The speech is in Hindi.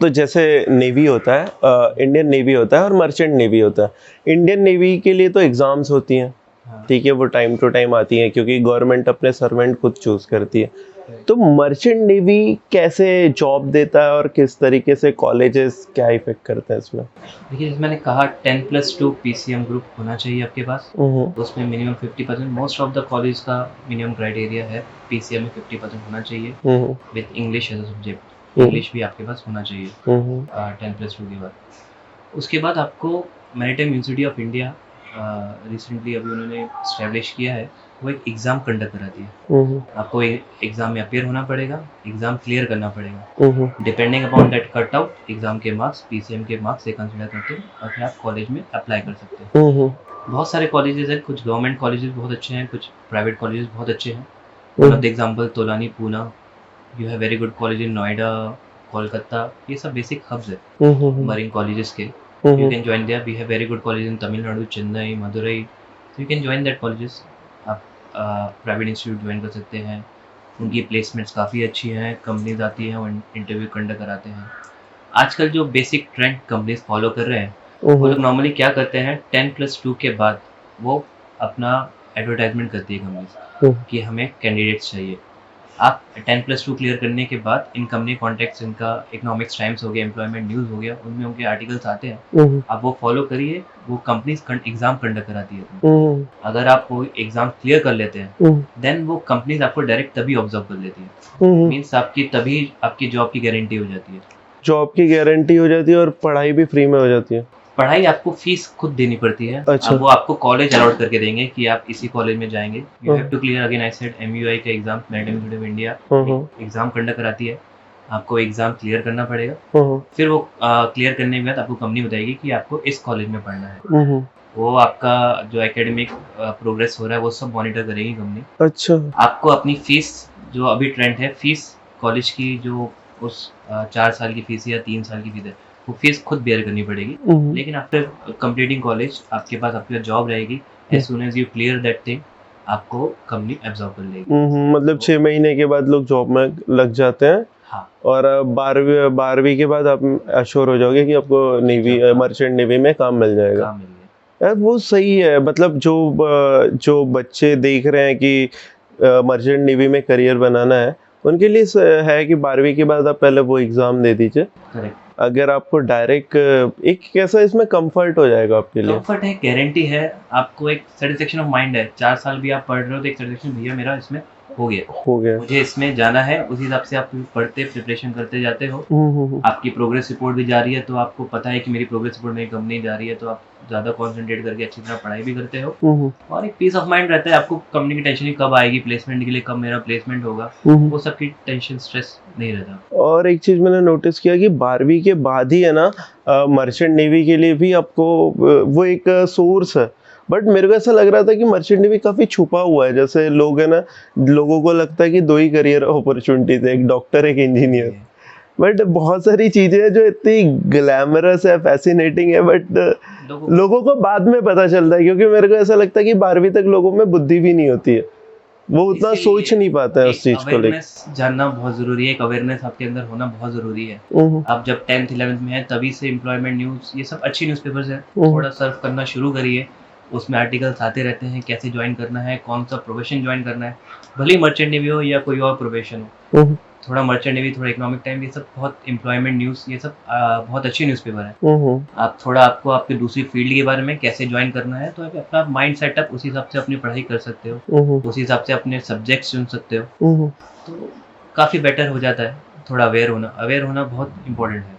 तो जैसे नेवी होता है, इंडियन नेवी होता है और मर्चेंट नेवी होता है। इंडियन नेवी के लिए तो एग्ज़ाम्स होती हैं, ठीक है, वो टाइम टू टाइम आती हैं क्योंकि गवर्नमेंट अपने सर्वेंट खुद चूज़ करती है। तो मर्चेंट नेवी कैसे जॉब देता है और किस तरीके से कॉलेजेस क्या इफेक्ट करते हैं इसमें? देखिए, जैसे मैंने कहा 10+2 पीसीएम ग्रुप होना चाहिए आपके पास। उसमें minimum 50%, most of the college का मिनिमम क्राइटेरिया है पीसीएम में 50% होना चाहिए with English as a subject. English भी आपके पास होना चाहिए 10+2 के बाद। उसके बाद आपको maritime institute of India recently अभी उन्होंने इस्टेब्लिश किया है, वो एक एग्ज़ाम कंडक्ट कराती है। आपको एग्ज़ाम में अपीयर होना पड़ेगा, एग्ज़ाम क्लियर करना पड़ेगा। Depending upon that cut out exam के मार्क्स, पीसीएम के मार्क्स से कंसीडर करते हैं और फिर आप कॉलेज में अप्लाई कर सकते हैं। बहुत सारे कॉलेजेस हैं, कुछ गवर्नमेंट कॉलेजेस बहुत अच्छे हैं, कुछ प्राइवेट कॉलेजेस बहुत अच्छे हैं। For example Tolani, Poona, you have very good college in Noida, Kolkata, ये सब बेसिक हब्स है मरीन कॉलेजेस के। You can join there. We have very good colleges in Tamil Nadu, Chennai, Madurai. So you can join that colleges. आप प्राइवेट इंस्टीट्यूट ज्वाइन कर सकते हैं। उनकी प्लेसमेंट्स काफ़ी अच्छी हैं, कंपनीज आती हैं और इंटरव्यू कंडक्ट कराते हैं। आजकल जो बेसिक ट्रेंड कंपनीज फॉलो कर रहे हैं, वो लोग नॉर्मली क्या करते हैं, 10+2 के बाद वो अपना एडवर्टाइजमेंट करती है कंपनीज कि हमें कैंडिडेट्स चाहिए। आप 10+2 क्लियर करने के बाद इन कंपनी कॉन्टैक्ट्स, इनका इकोनॉमिक्स टाइम्स हो गया, एम्प्लॉयमेंट न्यूज़ हो गया, उनमें उनके आर्टिकल्स आते हैं। आप वो फॉलो करिए, वो कंपनीज एग्जाम कंडक्ट कराती है। अगर आप वो एग्जाम क्लियर कर लेते हैं, देन वो कंपनीज आपको डायरेक्ट तभी ऑब्जर्व कर लेती है। मीन्स आपकी तभी आपकी जॉब की गारंटी हो जाती है। जॉब की गारंटी हो जाती है और पढ़ाई भी फ्री में हो जाती है। पढ़ाई आपको फीस खुद देनी पड़ती है। अच्छा। अब वो आपको कॉलेज अलॉट करके देंगे कि आप इसी कॉलेज में जाएंगे। You have to clear again, I said MUI का exam, maritime institute of India exam conduct कराती है। आपको एग्जाम क्लियर करना पड़ेगा। फिर वो क्लियर करने के बाद आपको कंपनी बताएगी कि आपको इस कॉलेज में पढ़ना है। वो आपका जो एकेडमिक प्रोग्रेस हो रहा है वो सब मॉनिटर करेगी कंपनी। अच्छा। आपको अपनी फीस, जो अभी ट्रेंड है, फीस कॉलेज की जो उस 4 साल की फीस या 3 साल की फीस है, वो फीस खुद बेयर करनी पड़ेगी। लेकिन आफ्टर कंप्लीटिंग कॉलेज आपके पास आपकी जॉब रहेगी। As soon as you clear that thing, आपको कंपनी एब्जॉर्ब कर लेगी। मतलब 6 महीने के बाद लोग जॉब में लग जाते हैं। हाँ। और 12वीं के बाद आप अश्योर हो जाओगे कि आपको नेवी, मर्चेंट नेवी में काम मिल जाएगा। काम मिल गया। यार वो सही है। मतलब जो बच्चे देख रहे हैं कि मर्चेंट नेवी में करियर बनाना है, उनके लिए है कि 12वीं के बाद आप पहले वो एग्जाम दे दीजिए। करेक्ट। अगर आपको डायरेक्ट एक कैसा इसमें कंफर्ट हो जाएगा आपके लिए। कंफर्ट है, गारंटी है, आपको एक सेटिस्फेक्शन ऑफ माइंड है। 4 साल भी आप पढ़ रहे हो तो एक सेटिस्फेक्शन, भैया मेरा इसमें हो गया, मुझे इसमें जाना है। उस हिसाब से आप पढ़ते प्रिपरेशन करते जाते हो। आपकी प्रोग्रेस रिपोर्ट भी जा रही है, तो आपको पता है कि मेरी प्रोग्रेस रिपोर्ट मेरी कंपनी जा रही है, तो आप ज़्यादा कॉन्सेंट्रेट करके अच्छी तरह पढ़ाई भी करते हो। और एक पीस ऑफ माइंड रहता है, आपको कंपनी की टेंशन कब आएगी प्लेसमेंट के लिए, कब मेरा प्लेसमेंट होगा, वो सब की टेंशन, स्ट्रेस नहीं रहता। और एक चीज़ मैंने नोटिस किया कि 12वीं के बाद ही है ना, मर्चेंट नेवी के लिए भी आपको वो एक सोर्स है। बट मेरे को ऐसा लग रहा था कि मर्चेंट नेवी काफ़ी छुपा हुआ है। जैसे लोग है ना, लोगों को लगता है कि 2 ही करियर अपॉर्चुनिटीज है, एक डॉक्टर एक इंजीनियर। बट बहुत सारी चीज़ें हैं जो इतनी ग्लैमरस है, फैसिनेटिंग है, बट लोगों को बाद में पता चलता है। क्योंकि मेरे को ऐसा लगता है कि 12वीं तक लोगों में बुद्धि भी नहीं होती है, वो उतना सोच नहीं पाता है उस चीज को लेकर। जानना बहुत जरूरी है, एक अवेयरनेस आपके अंदर होना बहुत जरूरी है। आप जब 10th 11th में है, तभी से एम्प्लॉयमेंट न्यूज, ये सब अच्छी न्यूज़पेपर्स है, थोड़ा सर्फ करना शुरू करिए। उसमें आर्टिकल्स आते रहते हैं, कैसे ज्वाइन करना है, कौन सा प्रोफेशन ज्वाइन करना है, भले ही मर्चेंट नेवी हो या कोई और प्रोफेशन हो। थोड़ा मर्चेंट नेवी, थोड़ा इकोनॉमिक टाइम, ये सब बहुत एम्प्लॉयमेंट न्यूज़, ये सब बहुत अच्छी न्यूज़पेपर है। आप थोड़ा, आपको आपकी दूसरी फील्ड के बारे में कैसे ज्वाइन करना है, तो आप अपना माइंड सेटअप उसी हिसाब से अपनी पढ़ाई कर सकते हो, उसी हिसाब से अपने सब्जेक्ट्स चुन सकते हो। तो काफ़ी बेटर हो जाता है। थोड़ा अवेयर होना बहुत इम्पोर्टेंट है।